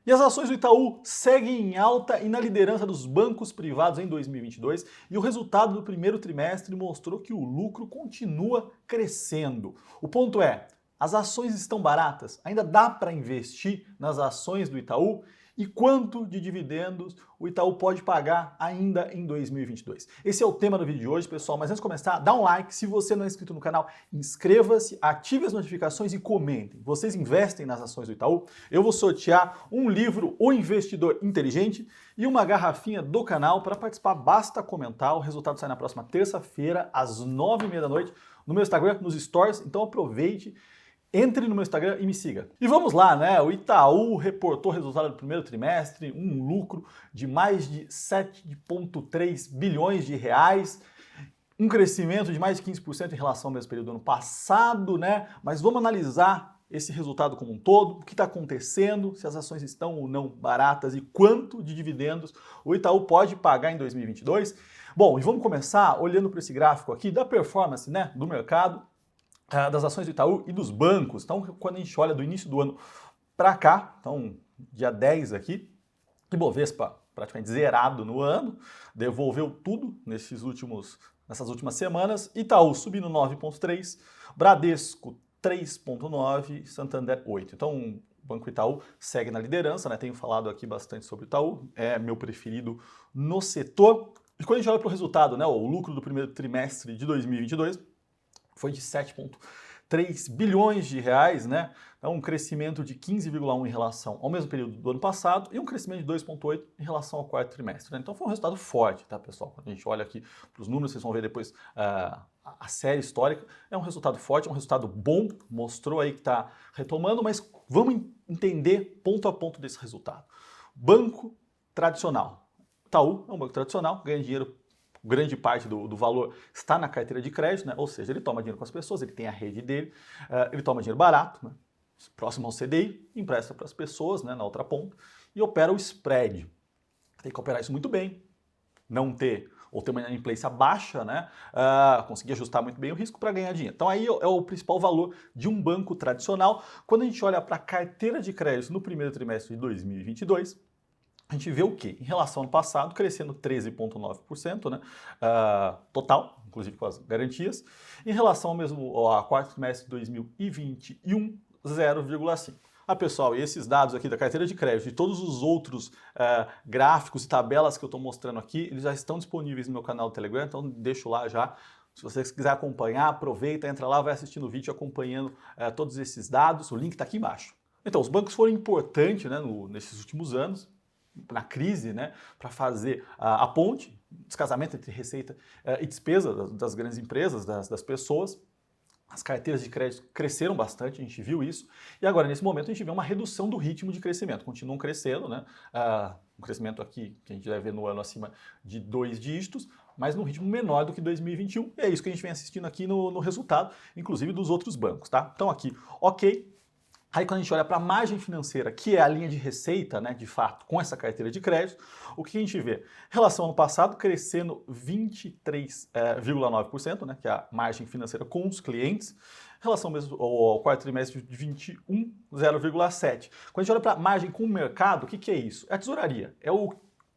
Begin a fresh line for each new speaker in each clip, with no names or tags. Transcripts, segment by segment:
E as ações do Itaú seguem em alta e na liderança dos bancos privados em 2022, e o resultado do primeiro trimestre mostrou que o lucro continua crescendo. O ponto é, as ações estão baratas? Ainda dá para investir nas ações do Itaú? E quanto de dividendos o Itaú pode pagar ainda em 2022? Esse é o tema do vídeo de hoje, pessoal. Mas antes de começar, dá um like. Se você não é inscrito no canal, inscreva-se, ative as notificações e comentem. Vocês investem nas ações do Itaú? Eu vou sortear um livro O Investidor Inteligente e uma garrafinha do canal. Para participar, basta comentar. O resultado sai na próxima terça-feira, às 9h30 da noite, no meu Instagram, nos Stories. Então aproveite. Entre no meu Instagram e me siga. E vamos lá, né? O Itaú reportou o resultado do primeiro trimestre, um lucro de mais de 7,3 bilhões de reais, um crescimento de mais de 15% em relação ao mesmo período do ano passado, né? Mas vamos analisar esse resultado como um todo, o que está acontecendo, se as ações estão ou não baratas e quanto de dividendos o Itaú pode pagar em 2022. Bom, e vamos começar olhando para esse gráfico aqui da performance, né, do mercado, das ações do Itaú e dos bancos. Então, quando a gente olha do início do ano para cá, então dia 10 aqui, Ibovespa praticamente zerado no ano, devolveu tudo nessas últimas semanas. Itaú subindo 9,3, Bradesco 3,9, Santander 8. Então, o Banco Itaú segue na liderança, né? Tenho falado aqui bastante sobre o Itaú, é meu preferido no setor. E quando a gente olha para o resultado, né, o lucro do primeiro trimestre de 2022, foi de 7,3 bilhões de reais, né? Então, um crescimento de 15,1 em relação ao mesmo período do ano passado e um crescimento de 2,8 em relação ao quarto trimestre, né? Então, foi um resultado forte, tá, pessoal? Quando a gente olha aqui para os números, vocês vão ver depois a série histórica. É um resultado forte, é um resultado bom, mostrou aí que está retomando, mas vamos entender ponto a ponto desse resultado. Banco tradicional. Itaú é um banco tradicional, ganha dinheiro. Grande parte do valor está na carteira de crédito, né? Ou seja, ele toma dinheiro com as pessoas, ele tem a rede dele, ele toma dinheiro barato, né, próximo ao CDI, empresta para as pessoas, né, na outra ponta, e opera o spread. Tem que operar isso muito bem, não ter ou ter uma inadimplência baixa, né, conseguir ajustar muito bem o risco para ganhar dinheiro. Então aí é o principal valor de um banco tradicional. Quando a gente olha para a carteira de crédito no primeiro trimestre de 2022, a gente vê o quê? Em relação ao passado, crescendo 13,9%, né? Total, inclusive com as garantias. Em relação ao quarto trimestre de 2021, 0,5%. Pessoal, e esses dados aqui da carteira de crédito e todos os outros gráficos e tabelas que eu estou mostrando aqui, eles já estão disponíveis no meu canal do Telegram, então deixo lá já. Se você quiser acompanhar, aproveita, entra lá, vai assistindo o vídeo acompanhando todos esses dados. O link está aqui embaixo. Então, os bancos foram importantes, né, nesses últimos anos, na crise, né, para fazer a ponte, descasamento entre receita e despesa das grandes empresas, das pessoas. As carteiras de crédito cresceram bastante, a gente viu isso, e agora nesse momento a gente vê uma redução do ritmo de crescimento. Continuam crescendo, né, um crescimento aqui que a gente deve ver no ano acima de 2 dígitos, mas num ritmo menor do que 2021, e é isso que a gente vem assistindo aqui no resultado, inclusive dos outros bancos, tá? Então aqui, ok. Aí quando a gente olha para a margem financeira, que é a linha de receita, né, de fato, com essa carteira de crédito, o que a gente vê? Em relação ao ano passado, crescendo 23,9%, né, que é a margem financeira com os clientes. Em relação mesmo ao quarto trimestre de 21, 0,7%. Quando a gente olha para a margem com o mercado, o que é isso? É a tesouraria, é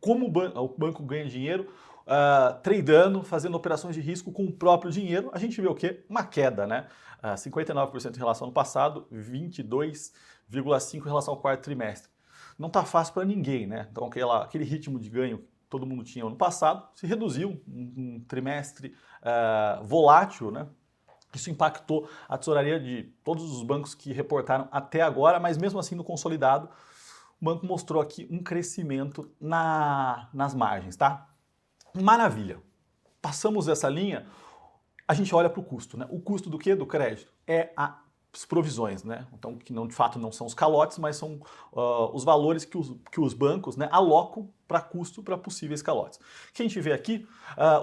como o banco ganha dinheiro, tradando, fazendo operações de risco com o próprio dinheiro. A gente vê o quê? Uma queda, né? 59% em relação ao ano passado, 22,5% em relação ao quarto trimestre. Não está fácil para ninguém, né? Então aquele ritmo de ganho que todo mundo tinha no ano passado se reduziu, um trimestre volátil, né? Isso impactou a tesouraria de todos os bancos que reportaram até agora, mas mesmo assim no consolidado, o banco mostrou aqui um crescimento nas margens, tá? Maravilha. Passamos essa linha, a gente olha para o custo, né? O custo do quê? Do crédito. É as provisões, né? Então, que não, de fato não são os calotes, mas são os valores que os bancos, né, alocam para custo para possíveis calotes. O que a gente vê aqui,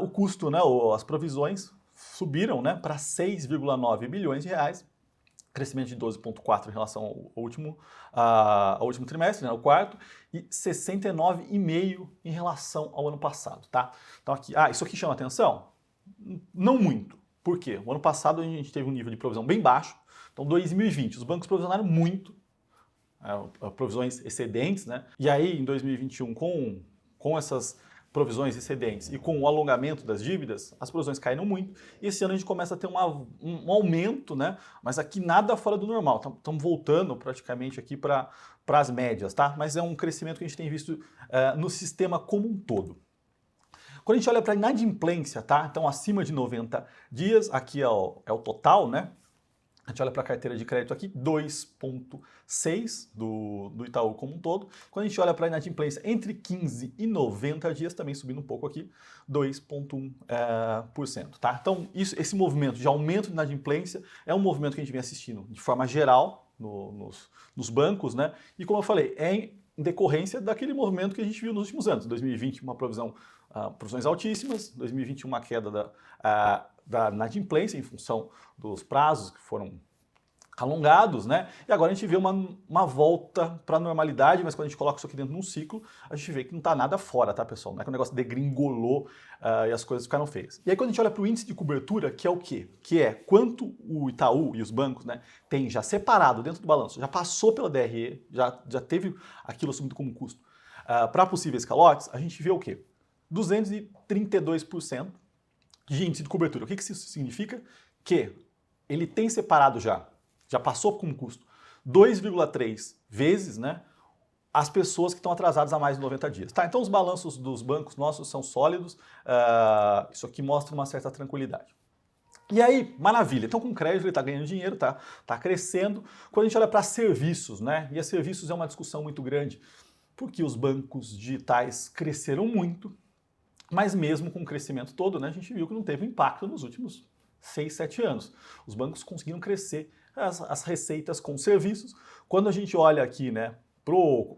o custo, né, as provisões subiram, né, para 6,9 bilhões de reais, crescimento de 12,4% em relação ao último trimestre, né, o quarto, e 69,5% em relação ao ano passado, tá? Então aqui, isso aqui chama atenção? Não muito. Por quê? O ano passado a gente teve um nível de provisão bem baixo, então 2020 os bancos provisionaram muito, provisões excedentes, né? E aí, em 2021, com essas provisões excedentes e com o alongamento das dívidas, as provisões caíram muito. E esse ano a gente começa a ter um aumento, né? Mas aqui nada fora do normal. Estamos voltando praticamente aqui para as médias, tá? Mas é um crescimento que a gente tem visto no sistema como um todo. Quando a gente olha para a inadimplência, tá? Então acima de 90 dias, aqui é o total, né? A gente olha para a carteira de crédito aqui, 2,6 do Itaú como um todo. Quando a gente olha para a inadimplência entre 15 e 90 dias, também subindo um pouco aqui, 2,1%. Tá? Então, esse movimento de aumento de inadimplência é um movimento que a gente vem assistindo de forma geral nos bancos, né? E como eu falei, é em decorrência daquele movimento que a gente viu nos últimos anos. 2020, provisões altíssimas, 2021, uma queda da inadimplência em função dos prazos que foram alongados, né? E agora a gente vê uma volta para a normalidade, mas quando a gente coloca isso aqui dentro de um ciclo, a gente vê que não está nada fora, tá, pessoal? Não é que o negócio degringolou e as coisas ficaram feias. E aí quando a gente olha para o índice de cobertura, que é o quê? Que é quanto o Itaú e os bancos, né, tem já separado dentro do balanço, já passou pela DRE, já teve aquilo assumido como custo para possíveis calotes, a gente vê o quê? 232% de índice de cobertura. O que isso significa? Que ele tem separado já passou com um custo 2,3 vezes, né, as pessoas que estão atrasadas há mais de 90 dias. Tá, então os balanços dos bancos nossos são sólidos, isso aqui mostra uma certa tranquilidade. E aí, maravilha, então com crédito ele está ganhando dinheiro, tá crescendo. Quando a gente olha para serviços, né, e serviços é uma discussão muito grande, porque os bancos digitais cresceram muito, mas mesmo com o crescimento todo, né, a gente viu que não teve impacto nos últimos 6, 7 anos. Os bancos conseguiram crescer as receitas com serviços. Quando a gente olha aqui, né,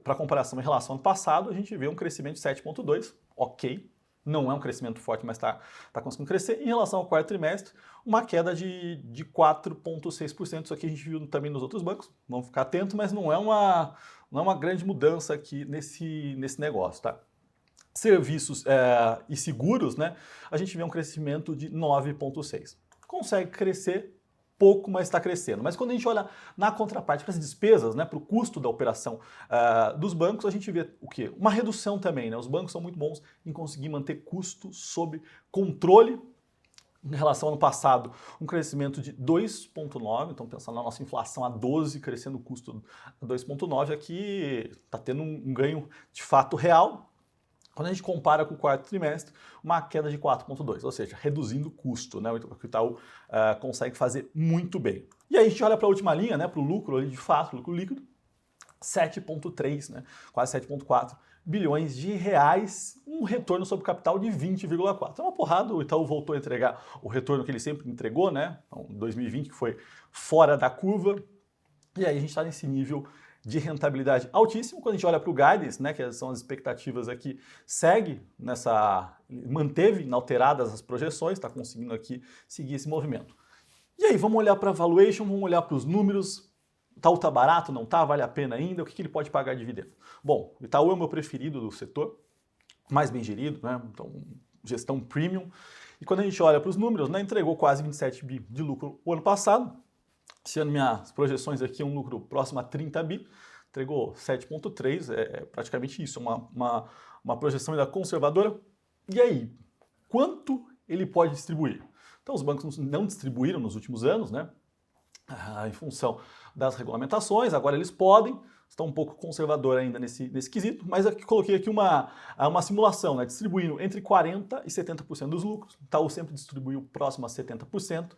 para a comparação em relação ao ano passado, a gente vê um crescimento de 7,2%, ok. Não é um crescimento forte, mas está conseguindo crescer. Em relação ao quarto trimestre, uma queda de 4,6%. Isso aqui a gente viu também nos outros bancos. Vamos ficar atento, mas não é uma grande mudança aqui nesse negócio, tá? Serviços e seguros, né, a gente vê um crescimento de 9,6%. Consegue crescer pouco, mas está crescendo. Mas quando a gente olha na contraparte para as despesas, né, para o custo da operação dos bancos, a gente vê o quê? Uma redução também, né? Os bancos são muito bons em conseguir manter custo sob controle. Em relação ao ano passado, um crescimento de 2,9%, então pensando na nossa inflação a 12%, crescendo o custo a 2,9%, aqui está tendo um ganho de fato real. Quando a gente compara com o quarto trimestre, uma queda de 4,2%, ou seja, reduzindo o custo, né? O que o Itaú consegue fazer muito bem. E aí a gente olha para a última linha, né? Para o lucro ali de fato, lucro líquido, 7,3, né? Quase 7,4 bilhões de reais, um retorno sobre capital de 20,4. É uma porrada, o Itaú voltou a entregar o retorno que ele sempre entregou, né? Então, 2020 que foi fora da curva, e aí a gente está nesse nível de rentabilidade altíssimo. Quando a gente olha para o guidance, né, que são as expectativas aqui, manteve inalteradas as projeções, está conseguindo aqui seguir esse movimento. E aí, vamos olhar para a valuation, vamos olhar para os números. Itaú está barato, não está? Vale a pena ainda? O que ele pode pagar de dividendo? Bom, o Itaú é o meu preferido do setor, mais bem gerido, né? Então, gestão premium. E quando a gente olha para os números, né, entregou quase 27 bi de lucro o ano passado. Esse ano minhas projeções aqui é um lucro próximo a 30 bi, entregou 7,3, é praticamente isso, uma projeção ainda conservadora. E aí, quanto ele pode distribuir? Então os bancos não distribuíram nos últimos anos, né? Em função das regulamentações, agora eles podem, estão um pouco conservador ainda nesse quesito, mas aqui coloquei aqui uma simulação, né? Distribuindo entre 40% e 70% dos lucros, o Itaú sempre distribuiu próximo a 70%,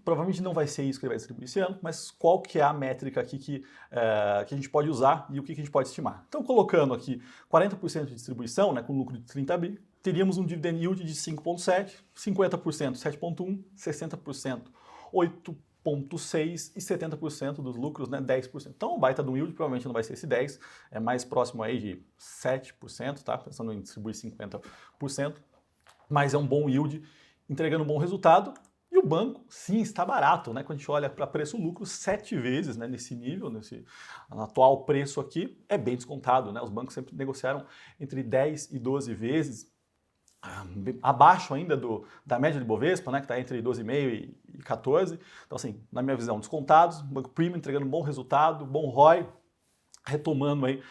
provavelmente não vai ser isso que ele vai distribuir esse ano, mas qual que é a métrica aqui que a gente pode usar e o que a gente pode estimar. Então, colocando aqui 40% de distribuição, né, com lucro de 30 bi, teríamos um dividend yield de 5,7%, 50% 7,1%, 60% 8,6% e 70% dos lucros, né, 10%. Então, o baita do yield provavelmente não vai ser esse 10%, é mais próximo aí de 7%, tá? Pensando em distribuir 50%, mas é um bom yield, entregando um bom resultado. E o banco, sim, está barato, né? Quando a gente olha para preço-lucro, 7 vezes, né, nesse nível, no atual preço aqui, é bem descontado, né? Os bancos sempre negociaram entre 10 e 12 vezes, abaixo ainda da média de Bovespa, né, que está entre 12,5 e 14. Então, assim, na minha visão, descontados, banco premium entregando um bom resultado, bom ROI, retomando aí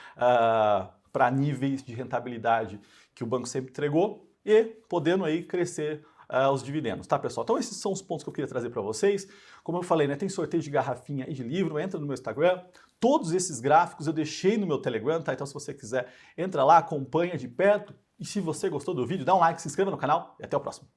para níveis de rentabilidade que o banco sempre entregou e podendo aí crescer os dividendos, tá, pessoal? Então esses são os pontos que eu queria trazer para vocês. Como eu falei, né, tem sorteio de garrafinha e de livro, entra no meu Instagram. Todos esses gráficos eu deixei no meu Telegram, tá? Então se você quiser, entra lá, acompanha de perto. E se você gostou do vídeo, dá um like, se inscreva no canal e até o próximo.